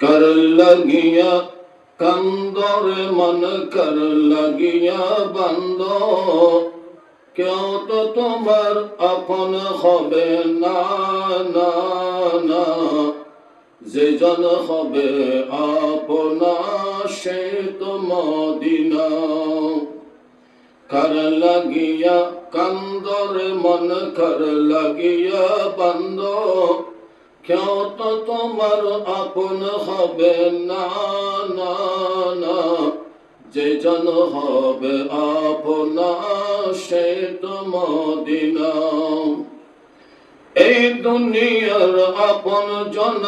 कर लगिया कंदोरे मन कर लगिया बंदो क्यों तो तुम्हार अपन हबे ना ना ना जे जन हबे अपना से तो मदीना कर लगिया कंदोरे मन कर लगिया बंदो क्यों तो तुम्हार अपन हबे ना ना ना जे जन हबे अपना से तो मदीना এই দুনিয়ার আপন জন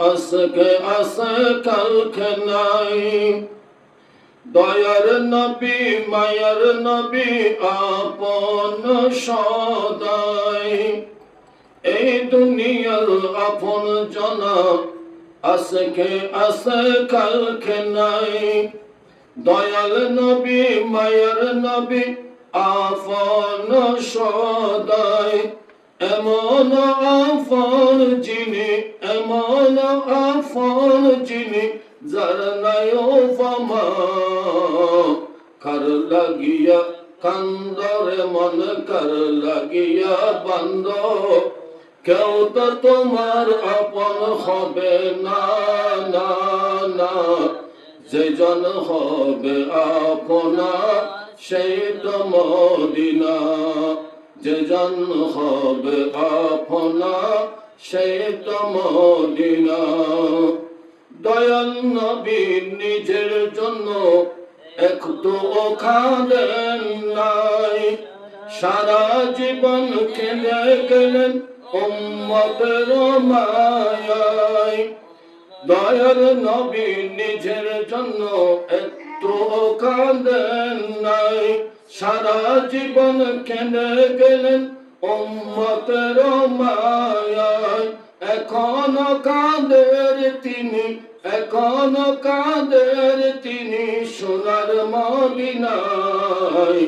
আজকে আছে কালকে নাই দয়ার নবী মায়ার নবী আপন সদাই এই দুনিয়ার আপন জন আজকে আছে কালকে নাই দয়াল নবী মায়ার নবী আপন সদাই এমন আপন যিনি এমন আপন যিনি যার নাই উপমা কার লাগিয়া কান্দরে মন কার লাগিয়া বন্ধ কেউ তো তোমার আপন হবে না না না যে জন হবে আপনা সেই তো মদিনা যে জন হবে আপনা সেই তো মদিনা দয়াল নবী নিজের জন্য একটু খাদেন নাই সারা জীবন কেঁদে গেলেন উম্মতের মায়ায় দয়াল নবী নিজের জন্য একটু কাঁদেন নাই সারা জীবন কেঁদে গেলেন উম্মতের মায়ায় এখনো কাঁদের তিনি এখনো কাঁদের তিনি সোনার মদিনায়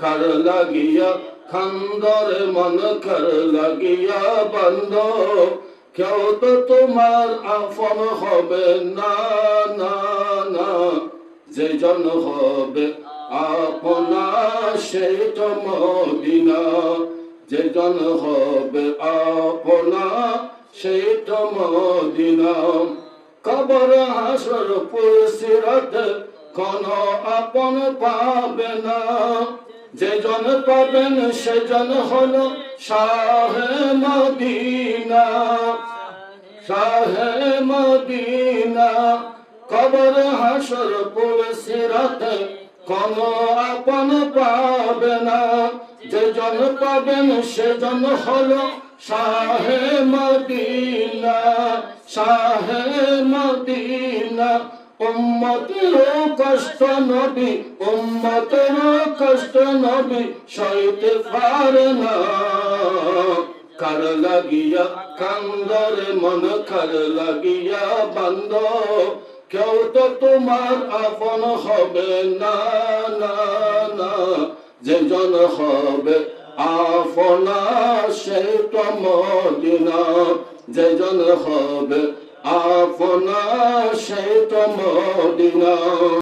কার লাগিয়া খান্দরে মন কার লাগিয়া বন্ধ কেউ তো তোমার আপন হবে না না না যে জন হবে আপনা সেই তো মদিনা যে জন হবে আপনা সেই তো মদিনা কবর হাসর পুরসিরাত কোন আপন পাবে না যে জন পাবেন সে জন হলো শাহে মদিনা শাহে মদিনা কবর হাসর পুরসিরাত কোন আপন পাবে না যে জন পাবেন সে জন হলো শাহে মদিনা শাহে মদিনা উম্মতের কষ্ট নবী উম্মতের কষ্ট নবী সইতে পারে না কার লাগিয়া কান্দরে মন কার লাগিয়া বন্ধ কেউ তো তোমার আপন হবে না না না যে জন হবে আপনা সে তো মদিনা যে জন হবে আপনা সে তো মদিনা